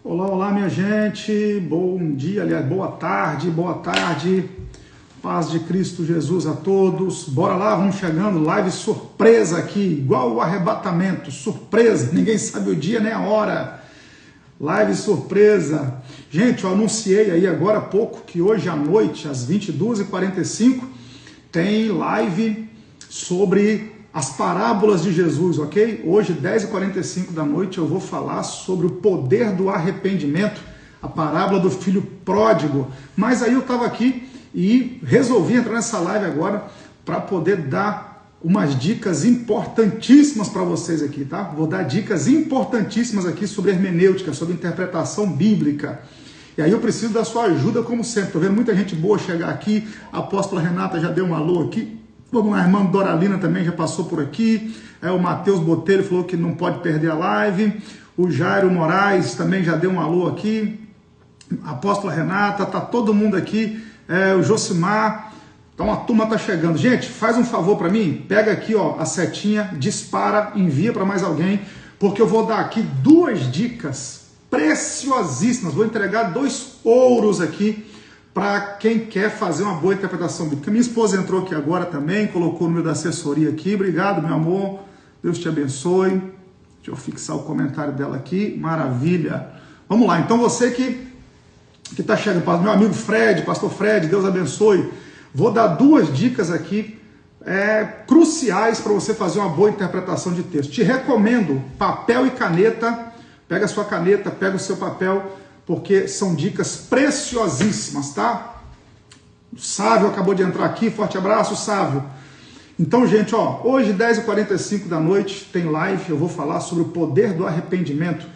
Olá, olá, minha gente, bom dia, aliás, boa tarde, paz de Cristo Jesus a todos. Bora lá, vamos chegando, live surpresa aqui, igual o arrebatamento, surpresa, ninguém sabe o dia nem a hora, live surpresa. Gente, eu anunciei aí agora há pouco que hoje à noite, às 22h45, tem live sobre as parábolas de Jesus, ok? Hoje, 10h45 da noite, eu vou falar sobre o poder do arrependimento, a parábola do filho pródigo. Mas aí eu estava aqui e resolvi entrar nessa live agora para poder dar umas dicas importantíssimas para vocês aqui, tá? Vou dar dicas importantíssimas aqui sobre hermenêutica, sobre interpretação bíblica. E aí eu preciso da sua ajuda, como sempre. Estou vendo muita gente boa chegar aqui. A apóstola Renata já deu um alô aqui. Vamos lá, a irmã Doralina também já passou por aqui. O Matheus Botelho falou que não pode perder a live. O Jairo Moraes também já deu um alô aqui. A apóstola Renata, tá todo mundo aqui. O Josimar. Então a turma tá chegando. Gente, faz um favor para mim. Pega aqui ó, a setinha, dispara, envia para mais alguém. Porque eu vou dar aqui duas dicas preciosíssimas. Vou entregar 2 ouros aqui para quem quer fazer uma boa interpretação bíblica. Minha esposa entrou aqui agora também, colocou o número da assessoria aqui. Obrigado, meu amor. Deus te abençoe. Deixa eu fixar o comentário dela aqui. Maravilha. Vamos lá. Então você que está chegando, meu amigo Fred, pastor Fred, Deus abençoe. Vou dar 2 dicas aqui cruciais para você fazer uma boa interpretação de texto. Te recomendo papel e caneta. Pega a sua caneta, pega o seu papel, porque são dicas preciosíssimas, tá? O Sávio acabou de entrar aqui, forte abraço, Sávio. Então, gente, ó, hoje, 10h45 da noite, tem live, eu vou falar sobre o poder do arrependimento,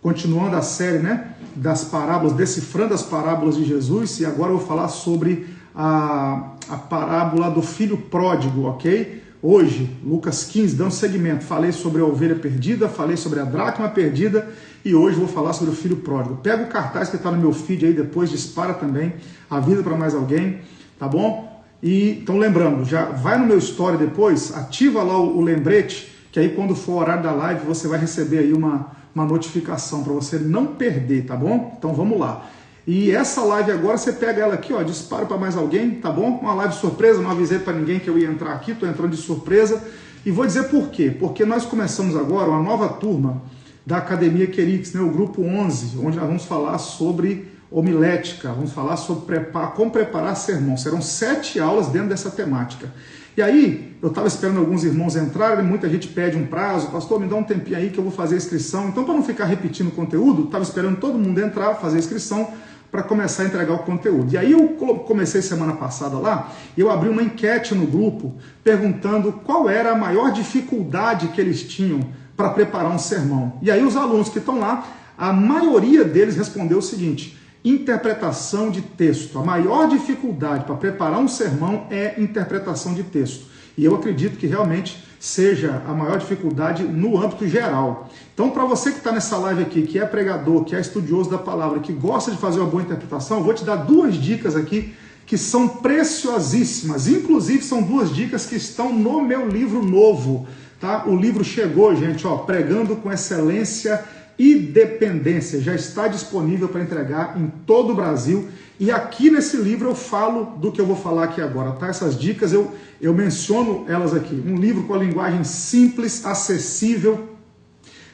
continuando a série, né, das parábolas, decifrando as parábolas de Jesus, e agora eu vou falar sobre a parábola do filho pródigo, ok? Hoje, Lucas 15, dando seguimento, falei sobre a ovelha perdida, falei sobre a dracma perdida e hoje vou falar sobre o filho pródigo. Pega o cartaz que está no meu feed aí, depois dispara também, avisa para mais alguém, tá bom? E então lembrando, já vai no meu story depois, ativa lá o lembrete, que aí quando for o horário da live você vai receber aí uma notificação para você não perder, tá bom? Então vamos lá. E essa live agora, você pega ela aqui, ó, dispara para mais alguém, tá bom? Uma live surpresa, não avisei para ninguém que eu ia entrar aqui, tô entrando de surpresa. E vou dizer por quê. Porque nós começamos agora uma nova turma da Academia Querix, né, o grupo 11, onde nós vamos falar sobre homilética, vamos falar sobre como preparar sermão. Serão 7 aulas dentro dessa temática. E aí, eu estava esperando alguns irmãos entrarem, muita gente pede um prazo, pastor, me dá um tempinho aí que eu vou fazer a inscrição. Então, para não ficar repetindo o conteúdo, estava esperando todo mundo entrar, fazer a inscrição, para começar a entregar o conteúdo. E aí eu comecei semana passada lá, e eu abri uma enquete no grupo, perguntando qual era a maior dificuldade que eles tinham para preparar um sermão. E aí os alunos que estão lá, a maioria deles respondeu o seguinte: interpretação de texto. A maior dificuldade para preparar um sermão é interpretação de texto. E eu acredito que realmente seja a maior dificuldade no âmbito geral. Então, para você que está nessa live aqui, que é pregador, que é estudioso da palavra, que gosta de fazer uma boa interpretação, eu vou te dar 2 dicas aqui que são preciosíssimas. Inclusive, são 2 dicas que estão no meu livro novo. Tá? O livro chegou, gente, ó, Pregando com Excelência e Dependência. Já está disponível para entregar em todo o Brasil. E aqui nesse livro eu falo do que eu vou falar aqui agora, tá? Essas dicas eu menciono elas aqui. Um livro com a linguagem simples, acessível,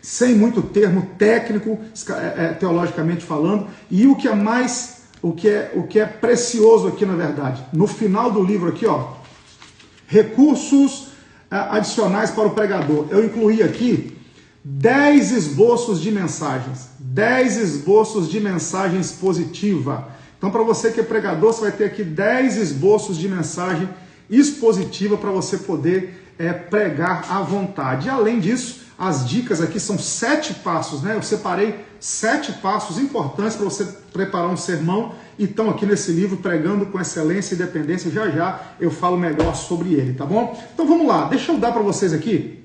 sem muito termo técnico, teologicamente falando. E o que é precioso aqui, na verdade, no final do livro aqui, ó, recursos adicionais para o pregador. Eu incluí aqui 10 esboços de mensagens. 10 esboços de mensagens positiva. Então, para você que é pregador, você vai ter aqui 10 esboços de mensagem expositiva para você poder pregar à vontade. E além disso, as dicas aqui são 7 passos, né? Eu separei 7 passos importantes para você preparar um sermão e estão aqui nesse livro, Pregando com Excelência e Dependência. Já já eu falo melhor sobre ele, tá bom? Então vamos lá, deixa eu dar para vocês aqui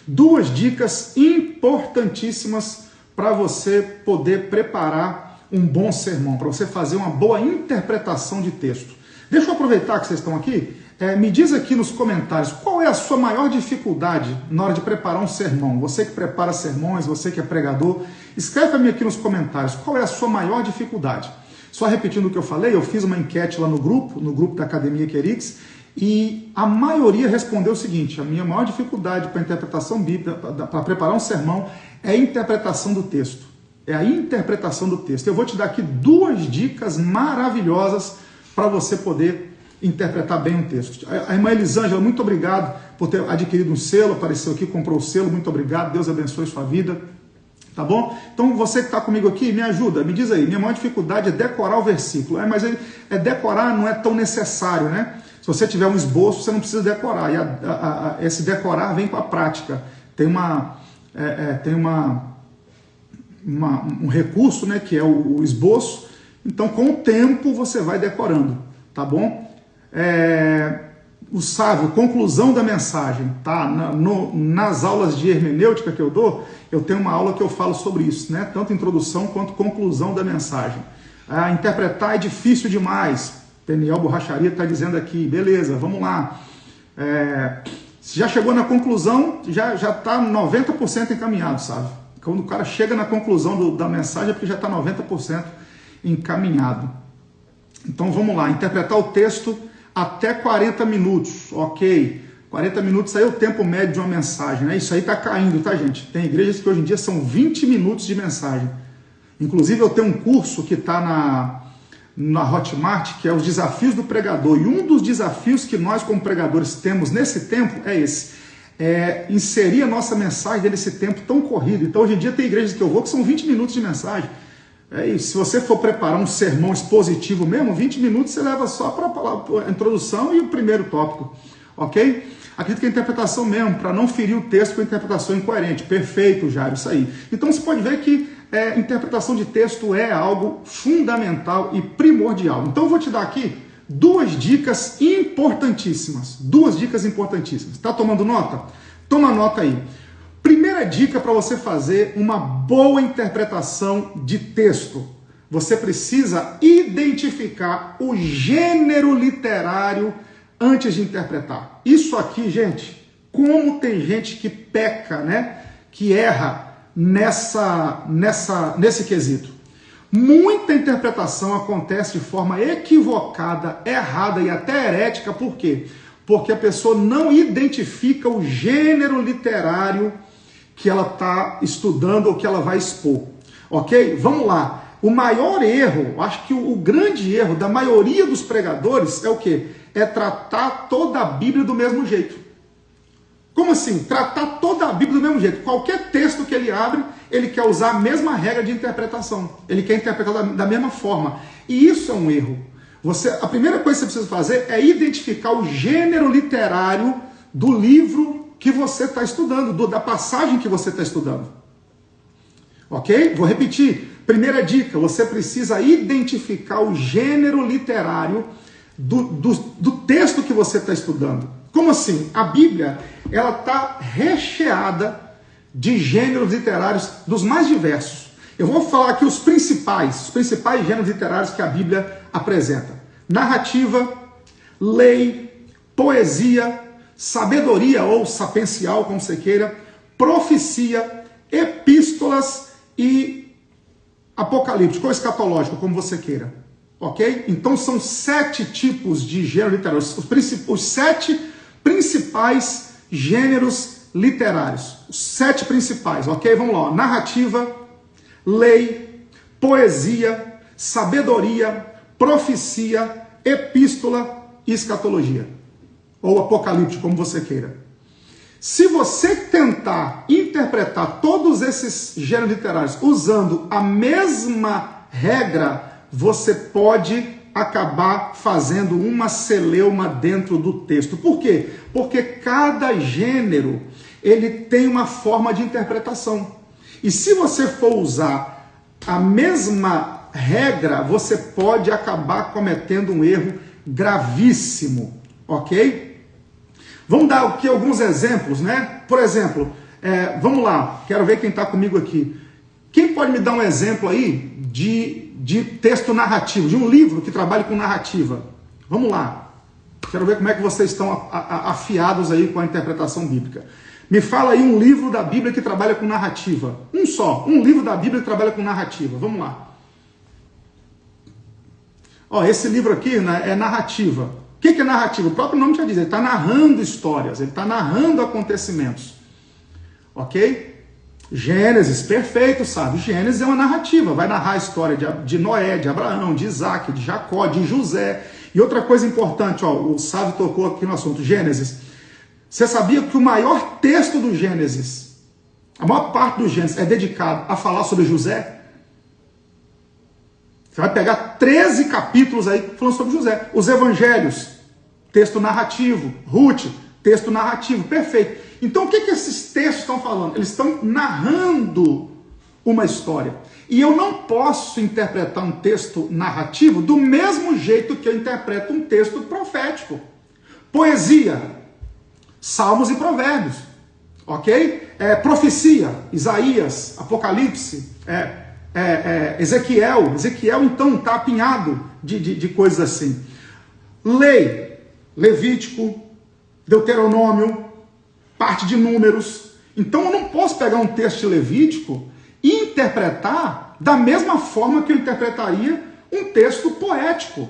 2 dicas importantíssimas para você poder preparar um bom sermão, para você fazer uma boa interpretação de texto. Deixa eu aproveitar que vocês estão aqui. Me diz aqui nos comentários qual é a sua maior dificuldade na hora de preparar um sermão. Você que prepara sermões, você que é pregador, escreve para mim aqui nos comentários qual é a sua maior dificuldade. Só repetindo o que eu falei, eu fiz uma enquete lá no grupo da Academia Querix, e a maioria respondeu o seguinte: a minha maior dificuldade para a interpretação bíblica, para preparar um sermão, é a interpretação do texto. É a interpretação do texto. Eu vou te dar aqui 2 dicas maravilhosas para você poder interpretar bem um texto. A irmã Elisângela, muito obrigado por ter adquirido um selo, apareceu aqui, comprou o selo, muito obrigado, Deus abençoe sua vida, tá bom? Então você que está comigo aqui, me ajuda, me diz aí, minha maior dificuldade é decorar o versículo, mas decorar não é tão necessário, né? Se você tiver um esboço, você não precisa decorar, e esse decorar vem com a prática, tem um recurso, né, que é o esboço, então com o tempo você vai decorando, tá bom? O Sávio, conclusão da mensagem, tá? Nas aulas de hermenêutica que eu dou, eu tenho uma aula que eu falo sobre isso, né? Tanto introdução quanto conclusão da mensagem. Interpretar é difícil demais. Peniel Borracharia está dizendo aqui, beleza, vamos lá. Se já chegou na conclusão, já está 90% encaminhado, sabe? Quando o cara chega na conclusão da mensagem é porque já está 90% encaminhado. Então vamos lá, interpretar o texto até 40 minutos, ok. 40 minutos aí é o tempo médio de uma mensagem, né? Isso aí está caindo, tá, gente? Tem igrejas que hoje em dia são 20 minutos de mensagem. Inclusive eu tenho um curso que está na Hotmart, que é os desafios do pregador. E um dos desafios que nós como pregadores temos nesse tempo é esse. Inserir a nossa mensagem nesse tempo tão corrido. Então hoje em dia tem igrejas que eu vou que são 20 minutos de mensagem. Se você for preparar um sermão expositivo mesmo, 20 minutos você leva só para a introdução e o primeiro tópico, ok? Acredito que a interpretação mesmo, para não ferir o texto com a interpretação incoerente. Perfeito, Jairo, isso aí. Então você pode ver que interpretação de texto é algo fundamental e primordial. Então eu vou te dar aqui 2 dicas importantíssimas. 2 dicas importantíssimas. Tá tomando nota? Toma nota aí. Primeira dica para você fazer uma boa interpretação de texto. Você precisa identificar o gênero literário antes de interpretar. Isso aqui, gente, como tem gente que peca, né? Que erra nesse quesito. Muita interpretação acontece de forma equivocada, errada e até herética. Por quê? Porque a pessoa não identifica o gênero literário que ela está estudando ou que ela vai expor. Ok? Vamos lá. O maior erro, acho que o grande erro da maioria dos pregadores é o quê? É tratar toda a Bíblia do mesmo jeito. Como assim? Tratar toda a Bíblia do mesmo jeito. Qualquer texto que ele abre, ele quer usar a mesma regra de interpretação. Ele quer interpretar da mesma forma. E isso é um erro. A primeira coisa que você precisa fazer é identificar o gênero literário do livro que você está estudando, da passagem que você está estudando. Ok? Vou repetir. Primeira dica, você precisa identificar o gênero literário do texto que você está estudando. Como assim? A Bíblia, ela está recheada de gêneros literários dos mais diversos. Eu vou falar aqui os principais gêneros literários que a Bíblia apresenta. Narrativa, lei, poesia, sabedoria ou sapiencial, como você queira, profecia, epístolas e apocalíptico ou escatológico, como você queira. Ok? Então são 7 tipos de gênero literário, os 7 principais gêneros literários. Os 7 principais, ok? Vamos lá. Narrativa, lei, poesia, sabedoria, profecia, epístola e escatologia. Ou apocalíptico, como você queira. Se você tentar interpretar todos esses gêneros literários usando a mesma regra, você pode acabar fazendo uma celeuma dentro do texto. Por quê? Porque cada gênero ele tem uma forma de interpretação. E se você for usar a mesma regra, você pode acabar cometendo um erro gravíssimo. Ok? Vamos dar aqui alguns exemplos, né? Por exemplo, vamos lá, quero ver quem está comigo aqui. Quem pode me dar um exemplo aí de texto narrativo, de um livro que trabalhe com narrativa? Vamos lá. Quero ver como é que vocês estão afiados aí com a interpretação bíblica. Me fala aí um livro da Bíblia que trabalha com narrativa. Um só, um livro da Bíblia que trabalha com narrativa. Vamos lá. Ó, esse livro aqui, né, é narrativa. O que é narrativa? O próprio nome já diz, ele está narrando histórias, ele está narrando acontecimentos. Ok? Gênesis, perfeito, sabe? Gênesis é uma narrativa, vai narrar a história de Noé, de Abraão, de Isaac, de Jacó, de José. E outra coisa importante, ó, o Sávio tocou aqui no assunto, Gênesis. Você sabia que o maior texto do Gênesis, a maior parte do Gênesis é dedicado a falar sobre José? Você vai pegar 13 capítulos aí falando sobre José. Os evangelhos, texto narrativo. Ruth, texto narrativo. Perfeito. Então o que esses textos estão falando? Eles estão narrando uma história. E eu não posso interpretar um texto narrativo do mesmo jeito que eu interpreto um texto profético. Poesia, Salmos e Provérbios. Ok? Profecia, Isaías, Apocalipse, Ezequiel. Ezequiel, então, está apinhado de coisas assim. Lei, Levítico, Deuteronômio, parte de Números. Então, eu não posso pegar um texto de Levítico e interpretar da mesma forma que eu interpretaria um texto poético.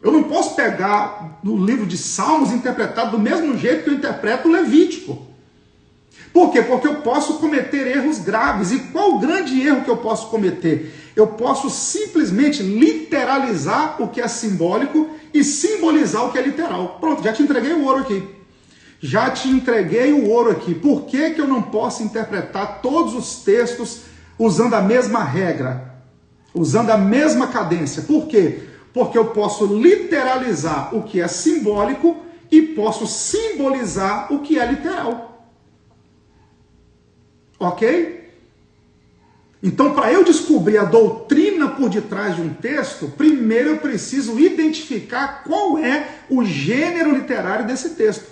Eu não posso pegar o livro de Salmos e interpretar do mesmo jeito que eu interpreto o Levítico. Por quê? Porque eu posso cometer erros graves. E qual o grande erro que eu posso cometer? Eu posso simplesmente literalizar o que é simbólico e simbolizar o que é literal. Pronto, já te entreguei o ouro aqui. Já te entreguei o ouro aqui. Por que eu não posso interpretar todos os textos usando a mesma regra? Usando a mesma cadência? Por quê? Porque eu posso literalizar o que é simbólico e posso simbolizar o que é literal. Ok? Então, para eu descobrir a doutrina por detrás de um texto, primeiro eu preciso identificar qual é o gênero literário desse texto.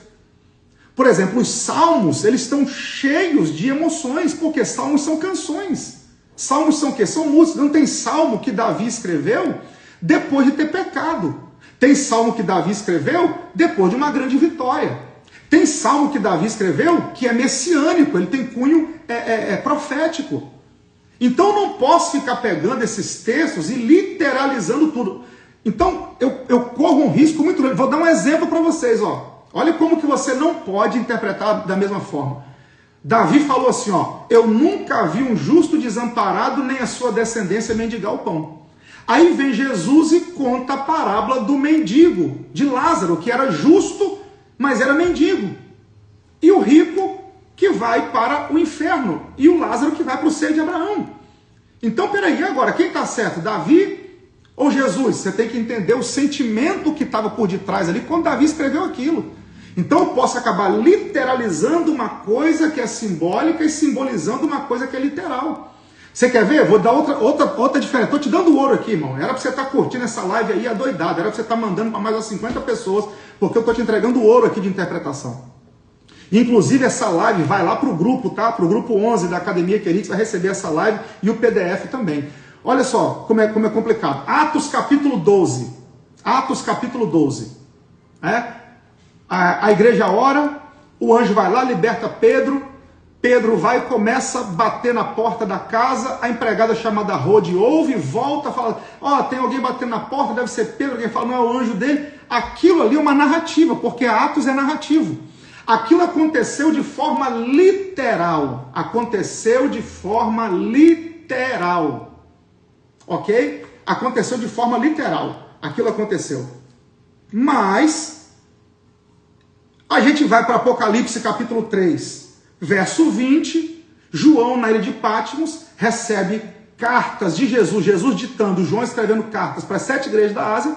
Por exemplo, os salmos, eles estão cheios de emoções, porque salmos são canções. Salmos são o quê? São músicas. Não tem salmo que Davi escreveu depois de ter pecado. Tem salmo que Davi escreveu depois de uma grande vitória. Tem salmo que Davi escreveu que é messiânico, ele tem cunho profético. Então eu não posso ficar pegando esses textos e literalizando tudo. Então eu corro um risco muito grande. Vou dar um exemplo para vocês. Olha como que você não pode interpretar da mesma forma. Davi falou assim, eu nunca vi um justo desamparado, nem a sua descendência mendigar o pão. Aí vem Jesus e conta a parábola do mendigo, de Lázaro, que era justo, mas era mendigo. E o rico que vai para o inferno. E o Lázaro que vai para o seio de Abraão. Então, peraí, agora, quem está certo? Davi ou Jesus? Você tem que entender o sentimento que estava por detrás ali quando Davi escreveu aquilo. Então eu posso acabar literalizando uma coisa que é simbólica e simbolizando uma coisa que é literal. Você quer ver? Vou dar outra diferença. Estou te dando ouro aqui, irmão. Era para você estar curtindo essa live aí adoidado. Era para você estar mandando para mais de 50 pessoas, porque eu estou te entregando ouro aqui de interpretação. Inclusive essa live vai lá para o grupo, tá? Para o grupo 11 da Academia Querix, vai receber essa live e o PDF também. Olha só como é complicado. Atos capítulo 12. Atos capítulo 12. A igreja ora, o anjo vai lá, liberta Pedro. Pedro vai e começa a bater na porta da casa, a empregada chamada Rode ouve, volta, fala, tem alguém batendo na porta, deve ser Pedro, alguém fala, não é o anjo dele. Aquilo ali é uma narrativa, porque Atos é narrativo. Aquilo aconteceu de forma literal, aconteceu de forma literal, ok? Aconteceu de forma literal, aquilo aconteceu. Mas, a gente vai para Apocalipse capítulo 3, verso 20, João, na ilha de Patmos, recebe cartas de Jesus, Jesus ditando, João escrevendo cartas para as 7 igrejas da Ásia.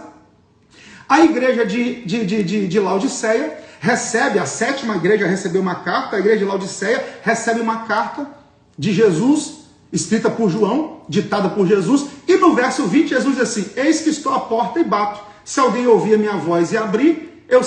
A igreja de Laodiceia recebe, a 7ª igreja recebeu uma carta, a igreja de Laodiceia recebe uma carta de Jesus, escrita por João, ditada por Jesus, e no verso 20 Jesus diz assim, eis que estou à porta e bato, se alguém ouvir a minha voz e abrir, eu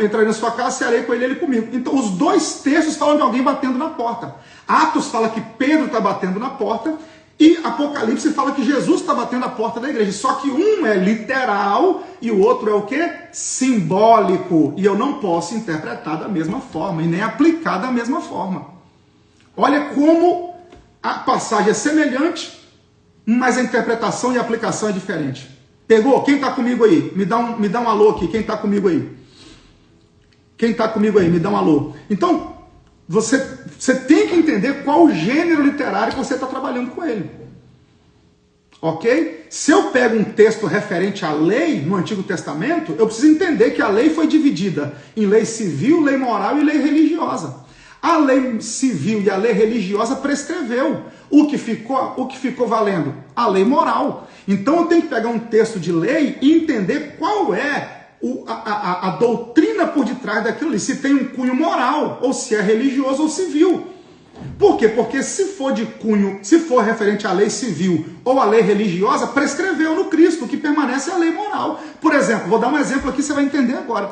entrarei na sua casa, cearei com ele e ele comigo. Então os dois textos falam de alguém batendo na porta. Atos fala que Pedro está batendo na porta, E Apocalipse fala que Jesus está batendo a porta da igreja. Só que um é literal e o outro é o quê? Simbólico. E eu não posso interpretar da mesma forma e nem aplicar da mesma forma. Olha como a passagem é semelhante, mas a interpretação e a aplicação é diferente. Pegou? Quem está comigo aí? Me dá um alô aqui. Quem está comigo aí? Quem está comigo aí? Me dá um alô. Então, você tem que entender qual o gênero literário que você está trabalhando com ele. Ok? Se eu pego um texto referente à lei no Antigo Testamento, eu preciso entender que a lei foi dividida em lei civil, lei moral e lei religiosa. A lei civil e a lei religiosa prescreveu. O que ficou valendo? A lei moral. Então eu tenho que pegar um texto de lei e entender qual é a doutrina por detrás daquilo ali, se tem um cunho moral, ou se é religioso ou civil. Por quê? Porque se for de cunho, se for referente à lei civil ou à lei religiosa, prescreveu no Cristo, o que permanece é a lei moral. Por exemplo, vou dar um exemplo aqui, você vai entender agora.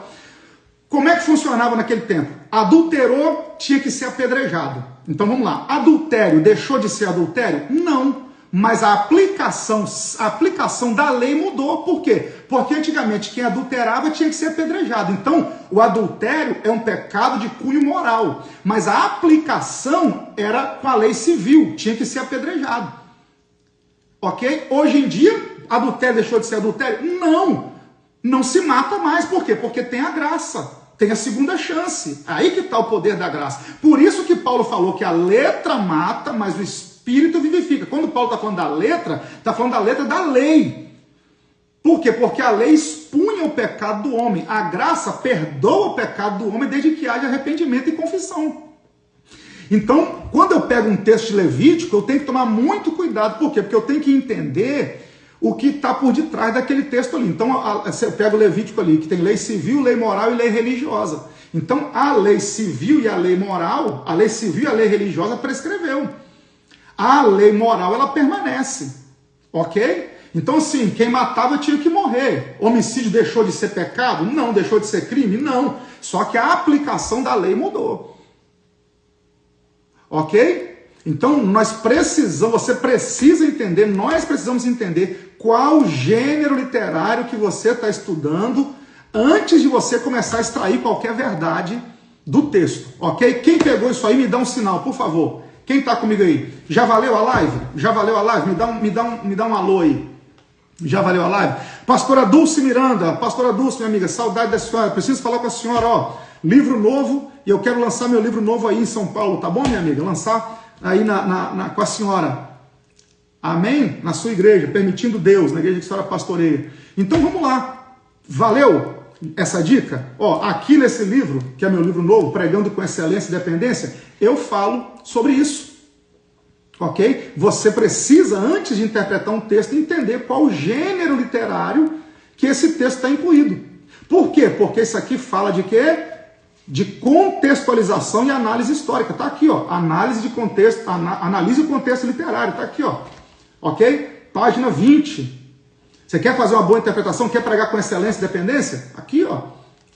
Como é que funcionava naquele tempo? Adulterou, tinha que ser apedrejado. Então vamos lá, adultério deixou de ser adultério? Não. Mas a aplicação da lei mudou. Por quê? Porque antigamente quem adulterava tinha que ser apedrejado. Então, o adultério é um pecado de cunho moral. Mas a aplicação era com a lei civil, tinha que ser apedrejado. Ok? Hoje em dia, adultério deixou de ser adultério? Não! Não se mata mais. Por quê? Porque tem a graça. Tem a segunda chance. Aí que está o poder da graça. Por isso que Paulo falou que a letra mata, mas o Espírito vivifica. Quando Paulo está falando da letra, está falando da letra da lei. Por quê? Porque a lei expunha o pecado do homem. A graça perdoa o pecado do homem desde que haja arrependimento e confissão. Então, quando eu pego um texto de Levítico, eu tenho que tomar muito cuidado. Por quê? Porque eu tenho que entender o que está por detrás daquele texto ali. Então, eu pego o Levítico ali, que tem lei civil, lei moral e lei religiosa. Então, a lei civil e a lei moral, a lei civil e a lei religiosa prescreveu. A lei moral, ela permanece. Ok? Então, assim, quem matava tinha que morrer. Homicídio deixou de ser pecado? Não. Deixou de ser crime? Não. Só que a aplicação da lei mudou. Ok? Então, você precisa entender, nós precisamos entender qual gênero literário que você está estudando antes de você começar a extrair qualquer verdade do texto. Ok? Quem pegou isso aí, me dá um sinal, por favor. Quem está comigo aí? Já valeu a live? Já valeu a live? Me dá um alô aí. Já valeu a live? Pastora Dulce Miranda, Pastora Dulce, minha amiga, saudade da senhora, preciso falar com a senhora, ó, livro novo, e eu quero lançar meu livro novo aí em São Paulo, tá bom, minha amiga? Lançar aí com a senhora, amém? Na sua igreja, permitindo Deus, na igreja que a senhora pastoreia. Então vamos lá, valeu essa dica? Ó, aqui nesse livro, que é meu livro novo, Pregando com Excelência e Dependência, eu falo sobre isso. Ok? Você precisa, antes de interpretar um texto, entender qual o gênero literário que esse texto está incluído. Por quê? Porque isso aqui fala de quê? De contextualização e análise histórica. Está aqui, ó. Análise de contexto, analise o contexto literário. Está aqui, ó. Ok? Página 20. Você quer fazer uma boa interpretação? Quer pregar com excelência e dependência? Aqui, ó.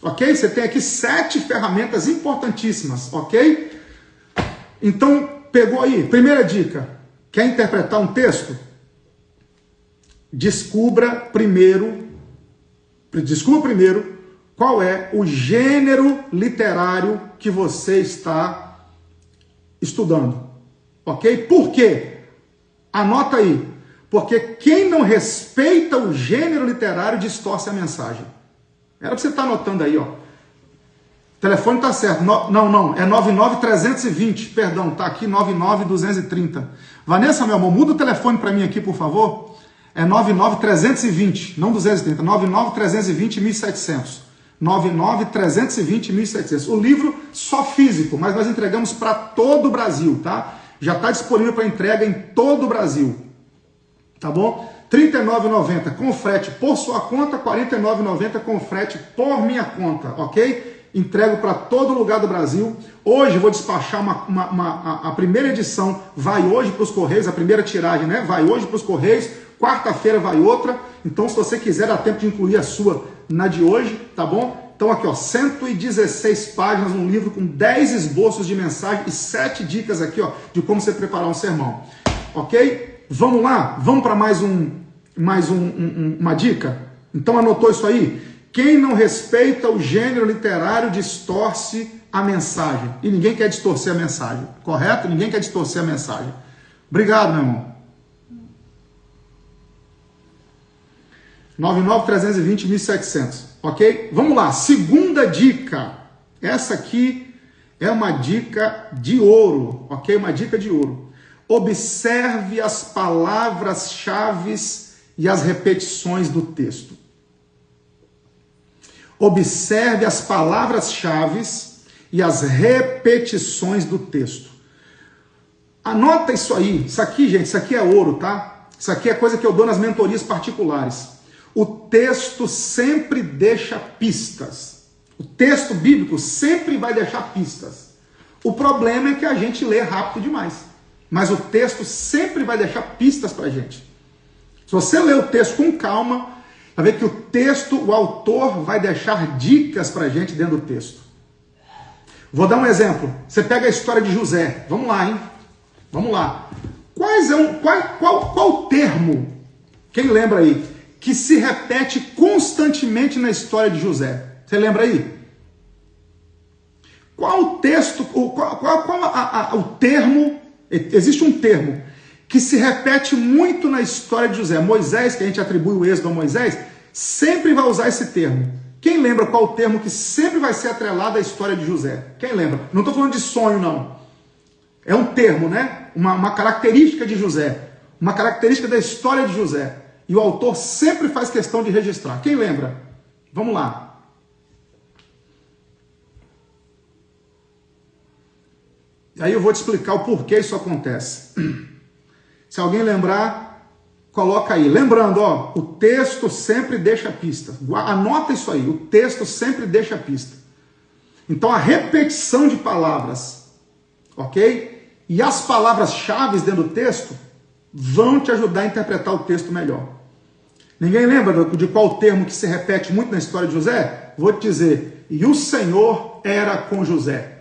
Ok? Você tem aqui 7 ferramentas importantíssimas. Ok? Então, pegou aí? Primeira dica. Quer interpretar um texto? Descubra primeiro qual é o gênero literário que você está estudando. Ok? Por quê? Anota aí. Porque quem não respeita o gênero literário distorce a mensagem. Era para você estar anotando aí, ó. O telefone está certo. Não, é 99320. Perdão, está aqui 99230. Vanessa, meu amor, muda o telefone para mim aqui, por favor. É 99320, não 230. 99320 1700. 99320 1700. O livro só físico, mas nós entregamos para todo o Brasil, tá? Já está disponível para entrega em todo o Brasil. Tá bom? R$ 39,90 com frete por sua conta, R$ 49,90 com frete por minha conta, ok? Entrego para todo lugar do Brasil. Hoje eu vou despachar a primeira edição, vai hoje para os Correios, a primeira tiragem, né? Vai hoje para os Correios, quarta-feira vai outra. Então, se você quiser, dá tempo de incluir a sua na de hoje, tá bom? Então aqui, ó, 116 páginas, um livro com 10 esboços de mensagem e 7 dicas aqui, ó, de como você preparar um sermão, ok? Vamos lá? Vamos para uma dica? Então anotou isso aí? Quem não respeita o gênero literário distorce a mensagem. E ninguém quer distorcer a mensagem, correto? Ninguém quer distorcer a mensagem. Obrigado, meu irmão. 99.320.700, ok? Vamos lá, segunda dica. Essa aqui é uma dica de ouro, ok? Uma dica de ouro. Observe as palavras-chave e as repetições do texto. Observe as palavras-chave e as repetições do texto. Anota isso aí. Isso aqui, gente, isso aqui é ouro, tá? Isso aqui é coisa que eu dou nas mentorias particulares. O texto sempre deixa pistas. O texto bíblico sempre vai deixar pistas. O problema é que a gente lê rápido demais. Mas o texto sempre vai deixar pistas para a gente. Se você ler o texto com calma, vai ver que o texto, o autor vai deixar dicas para a gente dentro do texto. Vou dar um exemplo. Você pega a história de José. Vamos lá, hein? Vamos lá. Qual termo, quem lembra aí, que se repete constantemente na história de José? Você lembra aí? Qual o texto, o termo, existe um termo que se repete muito na história de José. Moisés, que a gente atribui o êxodo a Moisés, sempre vai usar esse termo. Quem lembra qual o termo que sempre vai ser atrelado à história de José? Quem lembra? Não estou falando de sonho, não. É um termo, né? Uma característica de José. Uma característica da história de José. E o autor sempre faz questão de registrar. Quem lembra? Vamos lá. Aí eu vou te explicar o porquê isso acontece. Se alguém lembrar, coloca aí. Lembrando, ó, o texto sempre deixa pista. Anota isso aí. O texto sempre deixa pista. Então a repetição de palavras, ok? E as palavras-chave dentro do texto vão te ajudar a interpretar o texto melhor. Ninguém lembra de qual termo que se repete muito na história de José? Vou te dizer. E o Senhor era com José.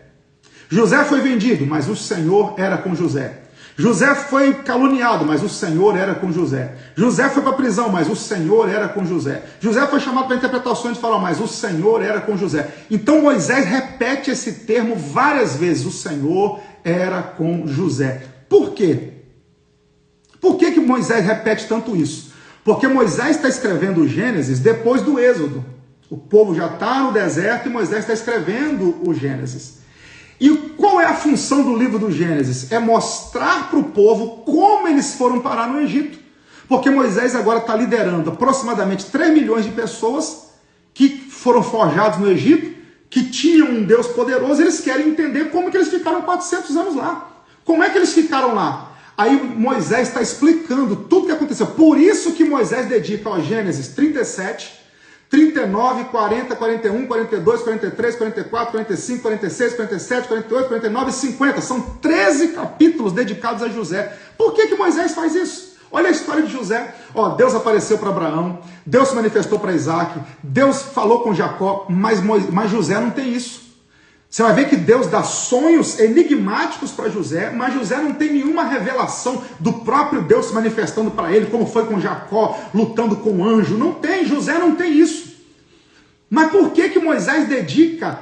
José foi vendido, mas o Senhor era com José. José foi caluniado, mas o Senhor era com José. José foi para a prisão, mas o Senhor era com José. José foi chamado para interpretações de falar, mas o Senhor era com José. Então Moisés repete esse termo várias vezes. O Senhor era com José. Por quê? Por que Moisés repete tanto isso? Porque Moisés está escrevendo o Gênesis depois do Êxodo. O povo já está no deserto e Moisés está escrevendo o Gênesis. E qual é a função do livro do Gênesis? É mostrar para o povo como eles foram parar no Egito. Porque Moisés agora está liderando aproximadamente 3 milhões de pessoas que foram forjados no Egito, que tinham um Deus poderoso, e eles querem entender como que eles ficaram 400 anos lá. Como é que eles ficaram lá? Aí Moisés está explicando tudo o que aconteceu. Por isso que Moisés dedica ao Gênesis 37, 39, 40, 41, 42, 43, 44, 45, 46, 47, 48, 49 e 50. São 13 capítulos dedicados a José. Por que Moisés faz isso? Olha a história de José. Ó, Deus apareceu para Abraão, Deus se manifestou para Isaac, Deus falou com Jacó, mas José não tem isso. Você vai ver que Deus dá sonhos enigmáticos para José, mas José não tem nenhuma revelação do próprio Deus se manifestando para ele, como foi com Jacó, lutando com o anjo. Não tem, José não tem isso. Mas por que Moisés dedica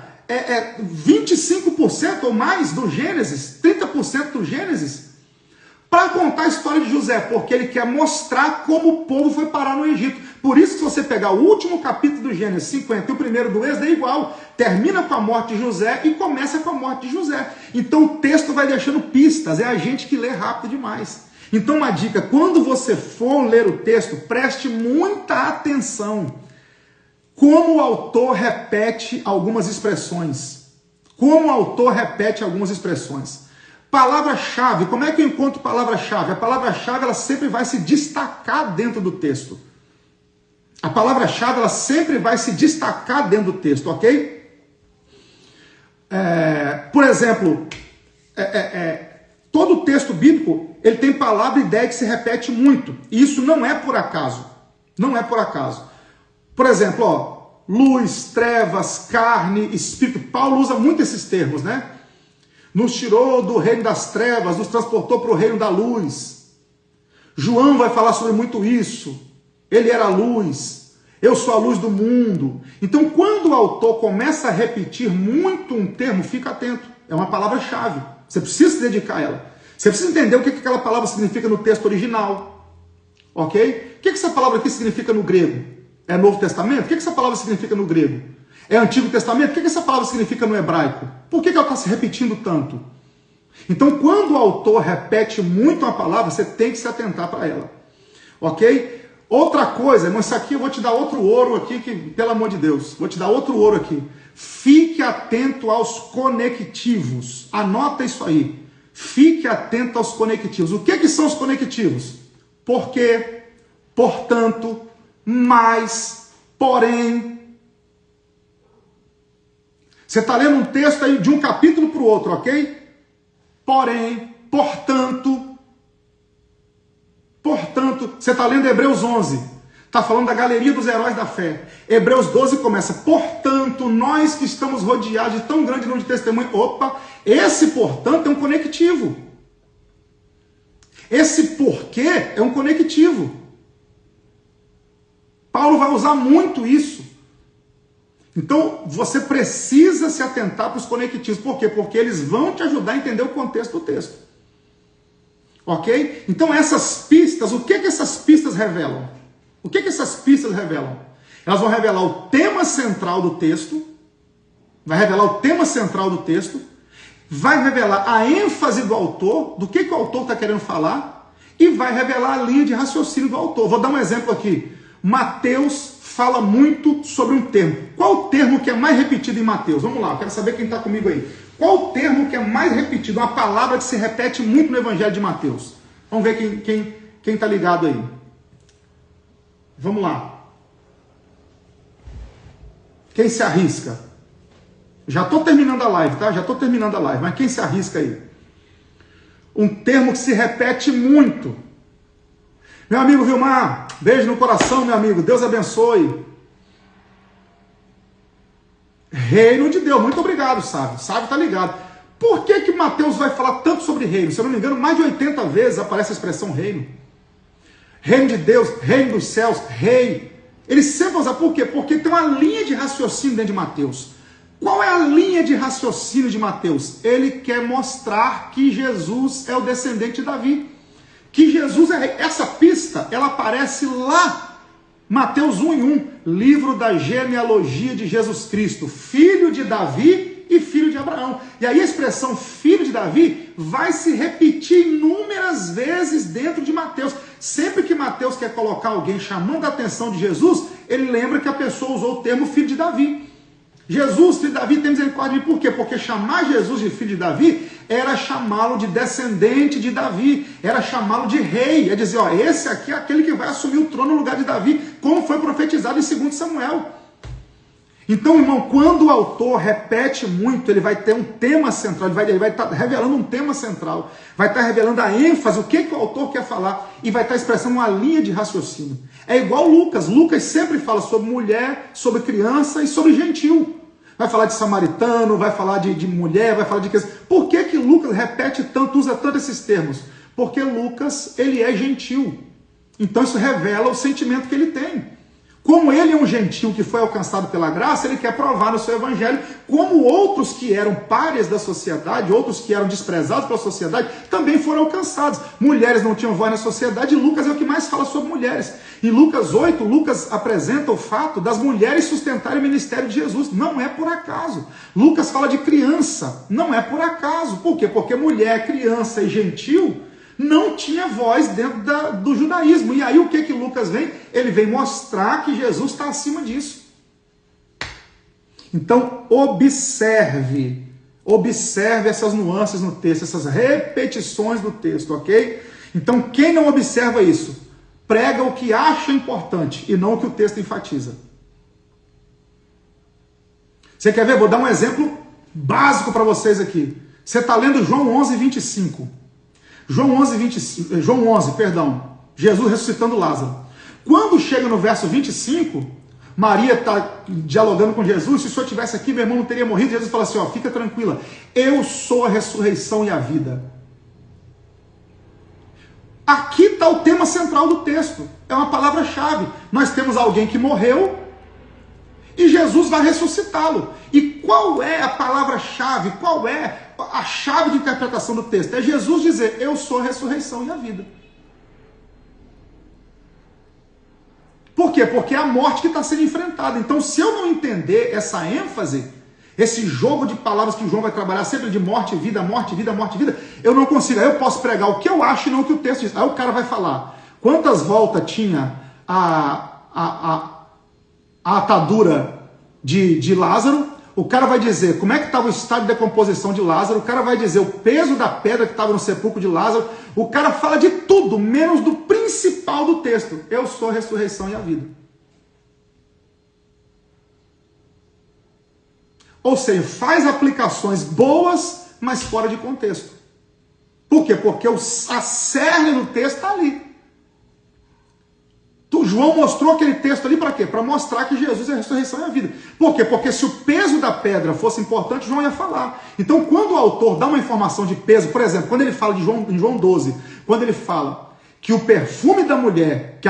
25% ou mais do Gênesis, 30% do Gênesis, para contar a história de José? Porque ele quer mostrar como o povo foi parar no Egito. Por isso que se você pegar o último capítulo do Gênesis 50 e o primeiro do Êxodo é igual. Termina com a morte de José e começa com a morte de José. Então o texto vai deixando pistas, é a gente que lê rápido demais. Então uma dica, quando você for ler o texto, preste muita atenção. Como o autor repete algumas expressões. Como o autor repete algumas expressões. Palavra-chave, como é que eu encontro palavra-chave? A palavra-chave ela sempre vai se destacar dentro do texto. A palavra-chave ela sempre vai se destacar dentro do texto, ok? Por exemplo, todo o texto bíblico ele tem palavra e ideia que se repete muito. E isso não é por acaso. Não é por acaso. Por exemplo, ó, luz, trevas, carne, espírito. Paulo usa muito esses termos, né? Nos tirou do reino das trevas, nos transportou para o reino da luz. João vai falar sobre muito isso. Ele era a luz, eu sou a luz do mundo. Então, quando o autor começa a repetir muito um termo, fica atento. É uma palavra-chave. Você precisa se dedicar a ela. Você precisa entender o que aquela palavra significa no texto original. Ok? O que essa palavra aqui significa no grego? É Novo Testamento? O que essa palavra significa no grego? É Antigo Testamento? O que essa palavra significa no hebraico? Por que ela está se repetindo tanto? Então, quando o autor repete muito uma palavra, você tem que se atentar para ela. Ok? Outra coisa, irmão, isso aqui eu vou te dar outro ouro aqui, que, pelo amor de Deus, vou te dar outro ouro aqui. Fique atento aos conectivos. Anota isso aí. Fique atento aos conectivos. O que são os conectivos? Porque, portanto, mas, porém. Você está lendo um texto aí de um capítulo para o outro, ok? Porém, portanto, você está lendo Hebreus 11, está falando da galeria dos heróis da fé. Hebreus 12 começa, portanto, nós que estamos rodeados de tão grande número de testemunhas. Opa, esse portanto é um conectivo. Esse porquê é um conectivo. Paulo vai usar muito isso. Então, você precisa se atentar para os conectivos. Por quê? Porque eles vão te ajudar a entender o contexto do texto. Ok? Então, essas pistas, o que essas pistas revelam? O que essas pistas revelam? Elas vão revelar o tema central do texto, vai revelar o tema central do texto, vai revelar a ênfase do autor, do que o autor está querendo falar, e vai revelar a linha de raciocínio do autor. Vou dar um exemplo aqui. Mateus fala muito sobre um termo. Qual o termo que é mais repetido em Mateus? Vamos lá, eu quero saber quem está comigo aí. Qual o termo que é mais repetido? Uma palavra que se repete muito no Evangelho de Mateus. Vamos ver quem está ligado aí. Vamos lá. Quem se arrisca? Já estou terminando a live, tá? Já estou terminando a live, mas quem se arrisca aí? Um termo que se repete muito. Meu amigo Vilmar, beijo no coração, meu amigo. Deus abençoe. Reino de Deus. Muito obrigado, Sávio. Sávio está ligado. Por que Mateus vai falar tanto sobre reino? Se eu não me engano, mais de 80 vezes aparece a expressão reino. Reino de Deus, reino dos céus, rei. Ele sempre vai usar. Por quê? Porque tem uma linha de raciocínio dentro de Mateus. Qual é a linha de raciocínio de Mateus? Ele quer mostrar que Jesus é o descendente de Davi. Que Jesus é rei. Essa pista, ela aparece lá, Mateus 1:1, livro da genealogia de Jesus Cristo, filho de Davi e filho de Abraão. E aí a expressão filho de Davi vai se repetir inúmeras vezes dentro de Mateus. Sempre que Mateus quer colocar alguém chamando a atenção de Jesus, ele lembra que a pessoa usou o termo filho de Davi. Jesus, filho de Davi, tem misericórdia de por quê? Porque chamar Jesus de filho de Davi era chamá-lo de descendente de Davi, era chamá-lo de rei, é dizer, ó, esse aqui é aquele que vai assumir o trono no lugar de Davi, como foi profetizado em 2 Samuel. Então, irmão, quando o autor repete muito, ele vai ter um tema central, ele vai estar revelando um tema central, vai estar revelando a ênfase, o que o autor quer falar, e vai estar expressando uma linha de raciocínio. É igual Lucas. Lucas sempre fala sobre mulher, sobre criança e sobre gentil. Vai falar de samaritano, vai falar de mulher, vai falar de criança. Por que Lucas repete tanto, usa tanto esses termos? Porque Lucas, ele é gentil. Então isso revela o sentimento que ele tem. Como ele é um gentil que foi alcançado pela graça, ele quer provar no seu evangelho como outros que eram párias da sociedade, outros que eram desprezados pela sociedade, também foram alcançados. Mulheres não tinham voz na sociedade, e Lucas é o que mais fala sobre mulheres. Em Lucas 8, Lucas apresenta o fato das mulheres sustentarem o ministério de Jesus. Não é por acaso. Lucas fala de criança. Não é por acaso. Por quê? Porque mulher, criança e gentil não tinha voz dentro do judaísmo. E aí o que Lucas vem? Ele vem mostrar que Jesus está acima disso. Então observe essas nuances no texto, essas repetições do texto, ok? Então quem não observa isso, prega o que acha importante e não o que o texto enfatiza. Você quer ver? Vou dar um exemplo básico para vocês aqui. Você está lendo João 11:25. João 11, Jesus ressuscitando Lázaro. Quando chega no verso 25, Maria está dialogando com Jesus. Se o senhor estivesse aqui, meu irmão não teria morrido. Jesus fala assim, ó, fica tranquila, eu sou a ressurreição e a vida. Aqui está o tema central do texto. É uma palavra-chave. Nós temos alguém que morreu e Jesus vai ressuscitá-lo. E qual é a palavra-chave? Qual é a chave de interpretação do texto? É Jesus dizer: eu sou a ressurreição e a vida. Por quê? Porque é a morte que está sendo enfrentada. Então, se eu não entender essa ênfase, esse jogo de palavras que o João vai trabalhar sempre de morte e vida, morte e vida, morte e vida, eu não consigo. Aí eu posso pregar o que eu acho e não o que o texto diz. Aí o cara vai falar quantas voltas tinha a atadura de Lázaro. O cara vai dizer como é que estava o estado de decomposição de Lázaro. O cara vai dizer o peso da pedra que estava no sepulcro de Lázaro. O cara fala de tudo, menos do principal do texto. Eu sou a ressurreição e a vida. Ou seja, faz aplicações boas, mas fora de contexto. Por quê? Porque a cerne do texto está ali. João mostrou aquele texto ali para quê? Para mostrar que Jesus é a ressurreição e a vida. Por quê? Porque se o peso da pedra fosse importante, João ia falar. Então, quando o autor dá uma informação de peso, por exemplo, quando ele fala em João 12, quando ele fala que o perfume da mulher,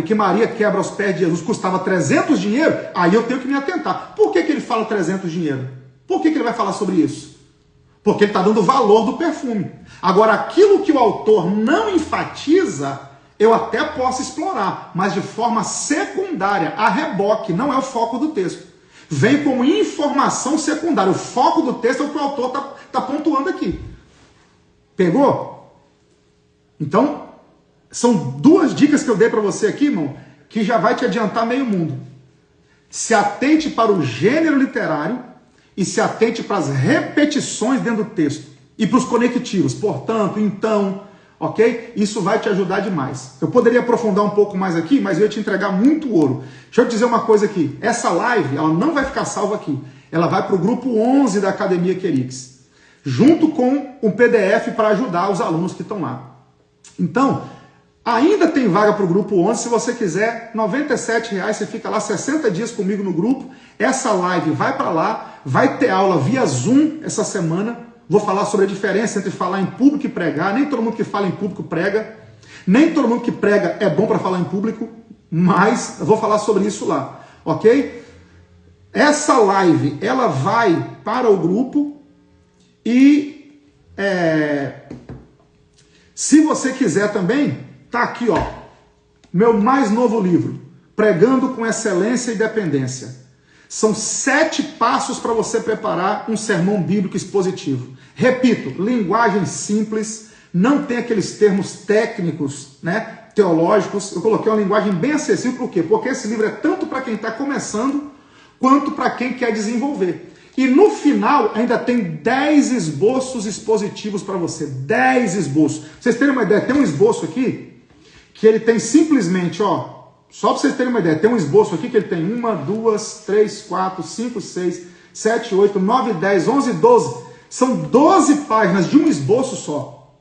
que Maria quebra aos pés de Jesus, custava 300 dinheiro, aí eu tenho que me atentar. Por que ele fala 300 dinheiro? Por que ele vai falar sobre isso? Porque ele está dando o valor do perfume. Agora, aquilo que o autor não enfatiza, eu até posso explorar, mas de forma secundária, a reboque, não é o foco do texto. Vem como informação secundária. O foco do texto é o que o autor está pontuando aqui. Pegou? Então, são duas dicas que eu dei para você aqui, irmão, que já vai te adiantar meio mundo. Se atente para o gênero literário e se atente para as repetições dentro do texto e para os conectivos. Portanto, então, ok? Isso vai te ajudar demais. Eu poderia aprofundar um pouco mais aqui, mas eu ia te entregar muito ouro. Deixa eu te dizer uma coisa aqui. Essa live, ela não vai ficar salva aqui. Ela vai para o grupo 11 da Academia Querix, junto com um PDF para ajudar os alunos que estão lá. Então, ainda tem vaga para o grupo 11. Se você quiser, R$ 97,00, você fica lá 60 dias comigo no grupo. Essa live vai para lá, vai ter aula via Zoom essa semana. Vou falar sobre a diferença entre falar em público e pregar. Nem todo mundo que fala em público prega. Nem todo mundo que prega é bom para falar em público. Mas eu vou falar sobre isso lá. Ok? Essa live, ela vai para o grupo. E se você quiser também, tá aqui, ó. Meu mais novo livro. Pregando com Excelência e Dependência. São 7 passos para você preparar um sermão bíblico expositivo. Repito, linguagem simples, não tem aqueles termos técnicos, né, teológicos. Eu coloquei uma linguagem bem acessível, por quê? Porque esse livro é tanto para quem está começando, quanto para quem quer desenvolver. E no final ainda tem 10 esboços expositivos para você. 10 esboços. Pra vocês terem uma ideia, tem um esboço aqui, que ele tem simplesmente, ó, só para vocês terem uma ideia, tem um esboço aqui que ele tem 1, 2, 3, 4, 5, 6, 7, 8, 9, 10, 11, 12. São 12 páginas de um esboço só.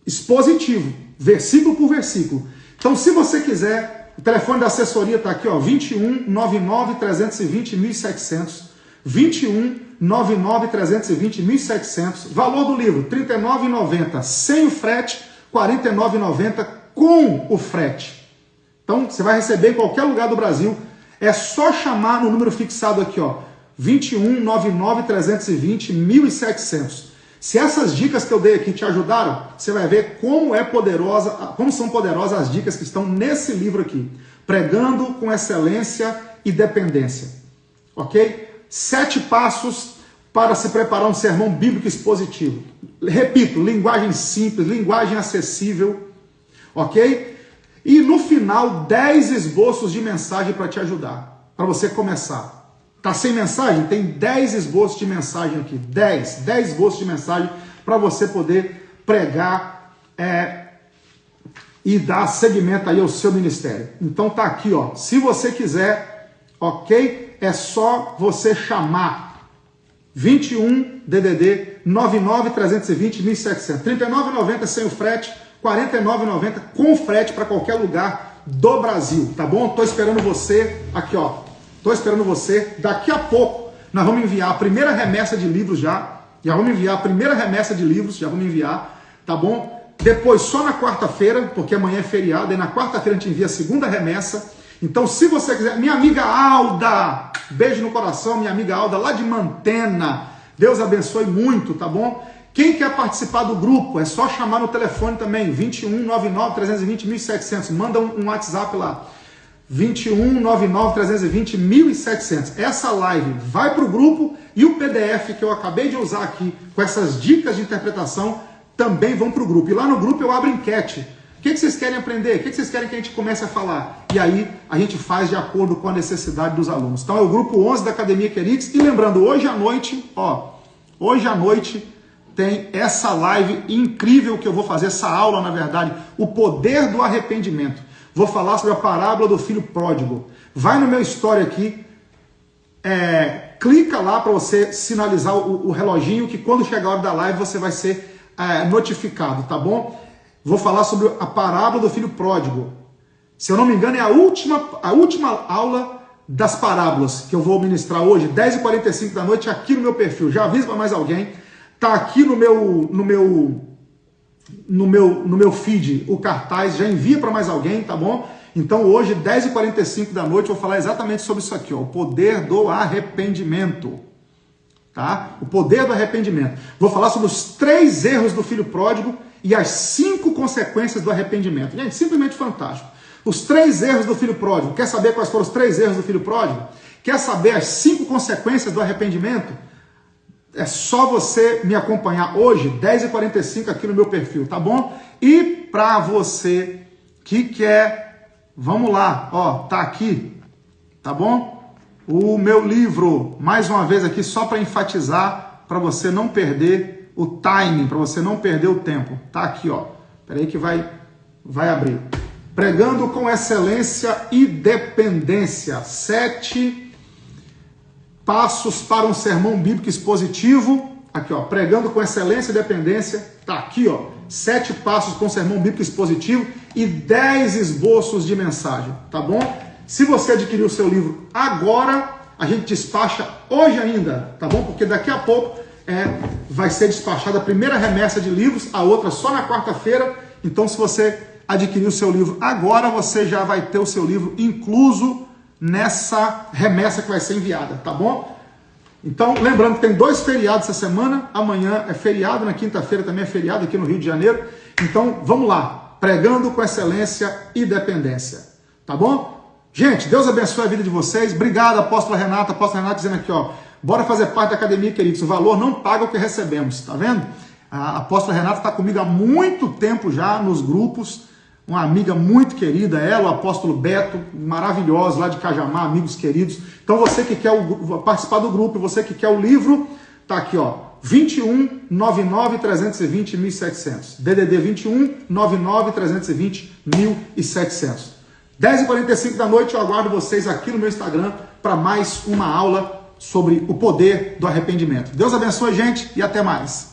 Expositivo, versículo por versículo. Então, se você quiser, o telefone da assessoria está aqui, ó, 21 99 320 1700. 21 99 320 1700. Valor do livro, R$ 39,90. Sem o frete, R$ 49,90 com o frete. Então, você vai receber em qualquer lugar do Brasil. É só chamar no número fixado aqui, ó, 21 99 320 1700. Se essas dicas que eu dei aqui te ajudaram, você vai ver como são poderosas as dicas que estão nesse livro aqui. Pregando com Excelência e Dependência. Ok? 7 passos para se preparar um sermão bíblico expositivo. Repito, linguagem simples, linguagem acessível. Ok? E no final, 10 esboços de mensagem para te ajudar, para você começar. Tá sem mensagem? Tem 10 esboços de mensagem aqui. 10 esboços de mensagem para você poder pregar e dar seguimento aí ao seu ministério. Então tá aqui, ó. Se você quiser, ok? É só você chamar 21 DDD 99 320 1700. R$ 39,90 sem o frete. R$ 49,90 com frete para qualquer lugar do Brasil, tá bom? Tô esperando você aqui, ó. Tô esperando você. Daqui a pouco nós vamos enviar a primeira remessa de livros já. Já vamos enviar a primeira remessa de livros, já vamos enviar, tá bom? Depois só na quarta-feira, porque amanhã é feriado, e na quarta-feira a gente envia a segunda remessa. Então, se você quiser, minha amiga Alda, beijo no coração, minha amiga Alda, lá de Mantena, Deus abençoe muito, tá bom? Quem quer participar do grupo, é só chamar no telefone também, 21 99 320 1700, manda um WhatsApp lá, 21 99 320 1700. Essa live vai para o grupo e o PDF que eu acabei de usar aqui, com essas dicas de interpretação, também vão para o grupo. E lá no grupo eu abro enquete. O que vocês querem aprender? O que vocês querem que a gente comece a falar? E aí a gente faz de acordo com a necessidade dos alunos. Então é o grupo 11 da Academia Querix. E lembrando, hoje à noite, hoje à noite tem essa live incrível que eu vou fazer, essa aula, na verdade, o poder do arrependimento. Vou falar sobre a parábola do filho pródigo. Vai no meu story aqui, clica lá para você sinalizar o reloginho, que quando chegar a hora da live você vai ser notificado, tá bom? Vou falar sobre a parábola do filho pródigo. Se eu não me engano, é a última aula das parábolas que eu vou ministrar hoje, 10h45 da noite, aqui no meu perfil. Já avisa para mais alguém. Tá aqui no meu feed o cartaz, já envia para mais alguém, tá bom? Então hoje, 10h45 da noite, eu vou falar exatamente sobre isso aqui, ó, o poder do arrependimento. Tá? O poder do arrependimento. Vou falar sobre os 3 erros do filho pródigo e as 5 consequências do arrependimento. Gente, simplesmente fantástico. Os 3 erros do filho pródigo. Quer saber quais foram os 3 erros do filho pródigo? Quer saber as 5 consequências do arrependimento? É só você me acompanhar hoje, 10h45 aqui no meu perfil, tá bom? E para você que quer, vamos lá, tá aqui, tá bom? O meu livro, mais uma vez aqui, só para enfatizar, para você não perder o timing, para você não perder o tempo. Tá aqui, Peraí que vai abrir. Pregando com excelência e dependência. 7 passos para um sermão bíblico expositivo. Aqui, pregando com excelência e dependência. Tá aqui, 7 passos para um sermão bíblico expositivo e 10 esboços de mensagem, tá bom? Se você adquirir o seu livro agora, a gente despacha hoje ainda, tá bom? Porque daqui a pouco vai ser despachada a primeira remessa de livros, a outra só na quarta-feira. Então, se você adquirir o seu livro agora, você já vai ter o seu livro incluso nessa remessa que vai ser enviada, tá bom? Então, lembrando que tem 2 feriados essa semana, amanhã é feriado, na quinta-feira também é feriado aqui no Rio de Janeiro. Então, vamos lá, pregando com excelência e dependência, tá bom? Gente, Deus abençoe a vida de vocês. Obrigado, apóstola Renata. Apóstola Renata dizendo aqui, bora fazer parte da Academia Querix. O valor não paga o que recebemos, tá vendo? A apóstola Renata está comigo há muito tempo já nos grupos. Uma amiga muito querida, ela, o apóstolo Beto, maravilhosos lá de Cajamar, amigos queridos. Então você que quer participar do grupo, você que quer o livro, tá aqui, 21 99 320 1700. DDD 21 99 320 1700. 10h45 da noite, eu aguardo vocês aqui no meu Instagram para mais uma aula sobre o poder do arrependimento. Deus abençoe, gente, e até mais.